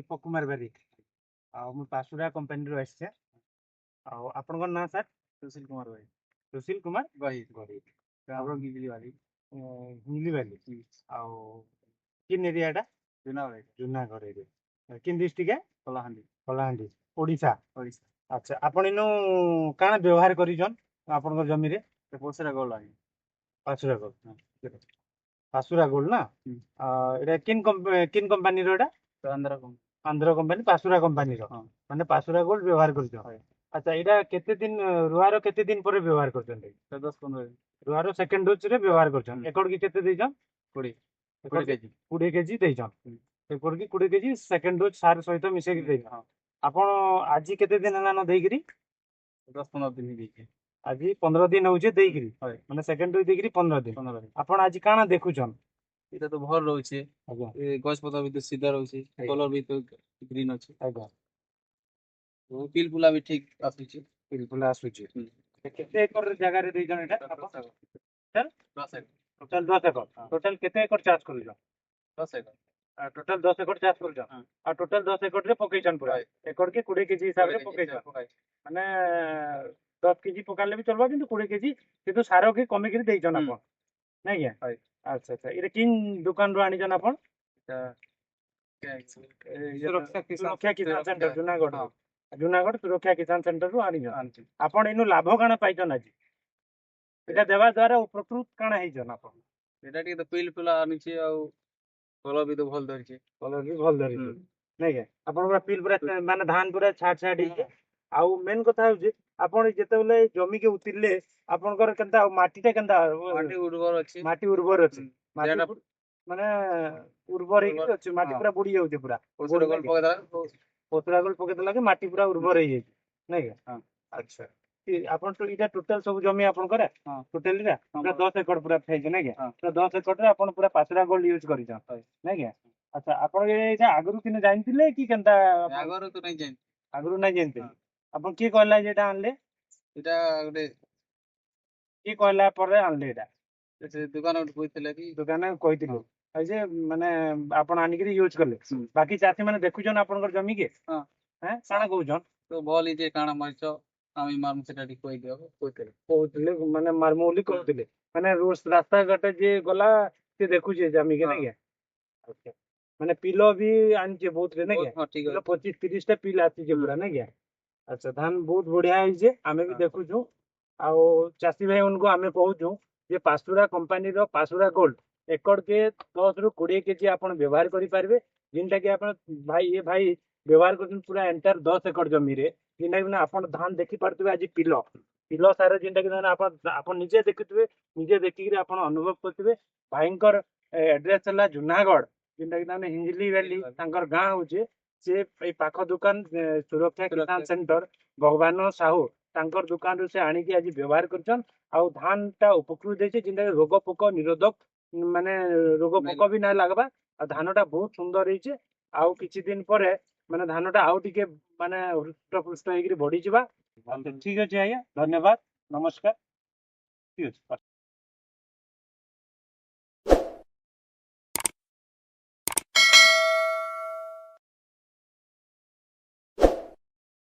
ଦୀପକ କୁମାର ବାରିକ ମୁଁ ପାସୁରା କମ୍ପାନୀରୁ ଆସିଛେ ଆଉ ଆପଣଙ୍କର ନାଁ ସାର୍? सुशील कुमार भाई ସୁଶୀଲ କୁମାର गहित ଗରିବ आप गिजली वाली ହିଲିବାଲି ଆଉ କିନ୍ ଏରିଆଟା? जुनागढ़ ଜୁନାଗଡ଼ ଏରିଆ କିନ୍ ଡିଷ୍ଟ୍ରିକ୍ଟ? कलाहांडी କଳାହାଣ୍ଡି ଓଡ଼ିଶା। ओडिशा ଆଚ୍ଛା ଆପଣ ଇନୁ କାଣା ବ୍ୟବହାର କରିଛନ୍ ଆପଣଙ୍କର ଜମିରେ? तो पोसरा गोल आई ପାସୁରା ଗୋଲ୍ଡ ପାସୁରା ଗୋଲ୍ଡ ନା ଏଇଟା କିନ୍ କମ୍ପାନୀର ଏଇଟା? तो अंदर को ଆନ୍ଧ୍ର କମ୍ପାନୀ ପାସୁରା କମ୍ପାନୀର हाँ ମାନେ ପାସୁରା ଗୋଲ୍ଡ ବ୍ୟବହାର କରୁଛ। है ଆଚ୍ଛା ଏଇଟା କେତେ ଦିନ ରୁଆର କେତେ ଦିନ ପରେ ବ୍ୟବହାର କରୁଛନ୍ତି? तो 10-15 ରୁଆର ସେକେଣ୍ଡ ଡୋଜ୍ ରେ ବ୍ୟବହାର କରୁଛନ୍। ହୁଁ। ଏକର କି କେତେ ଦେଇଛନ୍? 20 ଏକର 20 केजी 20 କେଜି ଦେଇଛନ୍। ହୁଁ। ଏକର କି 20 କେଜି ସେକେଣ୍ଡ ଡୋଜ୍ ସାର ସହିତ ମିଶେଇକି ଦେଇଛନ୍। हाँ ଆପଣ ଆଜି କେତେ ଦିନ ହେଲାନ ଦେଇକିରି? 10-15 दिन ही देखिए ଆଜି 15 ଦିନ ହଉଛେ ଦେଇକିରି है ମାନେ ସେକେଣ୍ଡ ଡୋଜ୍ ଦେଇକିରି 15 ଦିନ। 15 दिन ଆପଣ ଆଜି କାଣା ଦେଖୁଛନ୍? এটা তো ভর রয়েছে ଆଜ୍ଞା গছ পতা भी तो सीधा রয়েছে ଆଜ୍ଞା কলর भी तो গ্রিন ଅଛି ଆଜ୍ଞା তো ପିଲ ପୁଲା ବି ଠିକ ଆସୁଛି ବିଲକୁଲ ଆସୁଛି। ହୁଁ। କେତେ ଏକର ଜାଗାରେ ଦେଇଛନ୍ ଏଇଟା? ଟୋଟାଲ 10 एकड़ ଟୋଟାଲ 10 ଏକର। ହଁ। ଟୋଟାଲ କେତେ ଏକର ଚାଷ କରୁଛନ୍? 10 एकड़ ଟୋଟାଲ 10 ଏକର ଚାଷ କରୁଛନ୍। ହଁ। ଆଉ ଟୋଟାଲ 10 ଏକରରେ ପକେଇଛନ୍ ପୁରା হয়। ଏକର କି 20 କେଜି ହିସାବରେ ପକେଇଛନ୍। ପକାଇ ମାନେ 10 କେଜି ପକାଇଲେ ବି ଚଲବା କିନ୍ତୁ 20 କେଜି କିନ୍ତୁ ସାର କି କମିକିରି ଦେଇଛନ୍ ହୁଁ। ଆପଣ ନାଇଁ ଆଜ୍ଞା? হয়। ଆଚ୍ଛା ଆଚ୍ଛା ଏଇଟା କିନ୍ ଦୋକାନରୁ ଆଣିଛନ୍ ଆପଣ? এটা ସୁରକ୍ଷା କିଷାନ ସେଣ୍ଟର ହଁ ଜୁନାଗଡ଼ରୁ। ଜୁନାଗଡ଼ ସୁରକ୍ଷା କିଷାନ ସେଣ୍ଟରରୁ ଆଣିଛନ୍। ଆଣିଛି ଆପଣ ଏଇନୁ ଲାଭ କାଣା ପାଇଛନ୍ ଆଜି? ଏଇଟା ଦେବା ଦ୍ୱାରା ଉପକୃତ କାଣା ହେଇଛନ୍ ଆପଣ? এটা ଟିକେ ତ ପିଲ ପୁଲା ଆଣିଛି ଆଉ ଫଳ ବି ତ ଭଲ ଧରିଛି କଲର ବି ଭଲ ଧରିଛି ହୁଁ। ନାଇଁ ଆଜ୍ଞା? ଆପଣଙ୍କର ପିଲ୍ ପୁରା ମାନେ ଧାନ ପୁରା ଛାଟ ଛାଟ ହେଇଛି। ଆଉ ମେନ୍ କଥା ହଉଛି ଆପଣ ଯେତେବେଳେ ଏଇ ଜମିକି ଉତିରିଲେ ଆପଣଙ୍କର କେନ୍ତା ମାଟିଟା କେନ୍ତା ମାଟି ଉର୍ବର ଅଛି ମାଟି ଉର୍ବର ଅଛି। ହୁଁ। ମାଟି ଜାଗା ମାନେ ଉର୍ବର ହେଇକି ଅଛି ମାଟି ହଁ। ପୁରା ବୁଡି ଯାଉଛି ପୁରା। ପଛରେ ଗଲ ପକେଇଦେଲା ପତଳା ଗୋଲ ପକେଇଦେଲା କି ମାଟି ପୁରା ଉର୍ବର ହେଇଯାଇଛି ନାଇଁ ଆଜ୍ଞା? ହଁ। ଆଚ୍ଛା ଆପଣ ତ ଏଇଟା ଟୋଟାଲ ସବୁ ଜମି ଆପଣଙ୍କର ହଁ ଟୋଟାଲ ଟା ପୁରା 10 ଏକର ପୁରା ହେଇଛି ନାଇଁ ଆଜ୍ଞା? ହଁ। ପୁରା 10 ଏକରରେ ଆପଣ ପୁରା ପାସୁରା ଗୋଲ୍ଡ ୟୁଜ କରିଛନ୍ হয়। ନାଇଁ ଆଜ୍ଞା? ଆଚ୍ଛା ଆପଣ ଏଇଟା ଆଗରୁ କିନେ ଜାଣିଥିଲେ କି କେନ୍ତା ଆଗରୁ ତ ନାଇଁ ଜାଣି ଆଗରୁ ନାଇଁ ଜାଣିଥିଲେ? ହଁ। ଆପଣ କିଏ କହିଲା ଯେ ଏଇଟା ଆଣିଲେ? ଏଇଟା ଗୋଟେ କିଏ କହିଲା ପରେ ଆଣିଲେ ଏଇଟା? ସେ ଦୋକାନ ଗୋଟେ କହିଥିଲା କି ଦୋକାନରେ କହିଥିଲେ ହଁ। ଆଉ ଯେ ମାନେ ଆପଣ ଆଣିକିରି ୟୁଜ କଲେ। ହୁଁ। ବାକି ଚାଷୀ ମାନେ ଦେଖୁଛନ୍ ଆପଣଙ୍କର ଜମି କି ହଁ କାଣା କହୁଛନ୍? ତ ଭଲ ହେଇଛି କାଣା ମାରିଛ ଆମେ ମାରମୁ ସେଟା ଟିକେ କହିଦିଅ କହିଥିଲେ କହୁଥିଲେ ମାନେ ମାରମୁ ବୋଲି କହୁଥିଲେ ମାନେ ରାସ୍ତା ଘାଟ ଯିଏ ଗଲା ସେ ଦେଖୁଛି ଜମିକି ନାଇଁ ଆଜ୍ଞା? ଆଚ୍ଛା ମାନେ ପିଲ ବି ଆଣିଛେ ବହୁତ ନାଇଁ ଆଜ୍ଞା? ହଁ ଠିକ ପିଲ ଅଛି 25-30 ଟା ପିଲ ଆସିଛେ ହୁଁ। ପୁରା ନାଇଁ ଆଜ୍ଞା? ଆଚ୍ଛା ଧାନ ବହୁତ ବଢିଆ ହେଇଛେ ଆମେ ବି ହଁ। ଦେଖୁଛୁ ଆଉ ଚାଷୀ ଭାଇ ମାନଙ୍କୁ ଆମେ କହୁଛୁ ଯେ ପାସୁରା କମ୍ପାନୀର ପାସୁରା ଗୋଲ୍ଡ ଏକରକେ 10 ରୁ 20 କେଜି ଆପଣ ବ୍ୟବହାର କରିପାରିବେ ଯେନ୍ଟା କି ଆପଣ ଭାଇ ଭାଇ ବ୍ୟବହାର କରୁଛନ୍ତି ପୁରା ଏଣ୍ଟାର 10 ଏକର ଜମିରେ ଯେନ୍ଟା କି ଆପଣ ଧାନ ଦେଖିପାରୁଥିବେ ଆଜି ପିଲ ପିଲ ସାର ଯେନ୍ଟା କି ଆପଣ ଆପଣ ନିଜେ ଦେଖୁଥିବେ ନିଜେ ଦେଖିକିରି ଆପଣ ଅନୁଭବ କରୁଥିବେ। ଭାଇଙ୍କର ଆଡ୍ରେସ ହେଲା ଜୁନାଗଡ଼ ଯେନ୍ଟା କି ତାମାନେ ହିଞ୍ଜଲି ଭ୍ୟାଲି ତାଙ୍କର ଗାଁ ହଉଛି ସେ ଏଇ ପାଖ ଦୋକାନ ସୁରକ୍ଷା କିଷାନ ସେଣ୍ଟର ଭଗବାନ ସାହୁ ତାଙ୍କର ଦୋକାନରୁ ସେ ଆଣିକି ଆଜି ବ୍ୟବହାର କରୁଛନ୍ ଆଉ ଧାନ ଟା ଉପକୃତ ହେଇଛି ଯେନ୍ଟା ରୋଗ ପୋକ ନିରୋଧକ ମାନେ ରୋଗ ପୋକ ବି ନାଇଁ ଲାଗବା ଆଉ ଧାନ ଟା ବହୁତ ସୁନ୍ଦର ହେଇଛି ଆଉ କିଛି ଦିନ ପରେ ମାନେ ଧାନ ଟା ଆଉ ଟିକେ ମାନେ ହୃଷ୍ଟପୃଷ୍ଟ ହେଇକିରି ବଢିଯିବା। ଠିକ ଅଛି ଆଜ୍ଞା ଧନ୍ୟବାଦ ନମସ୍କାର ଠିକ ଅଛି।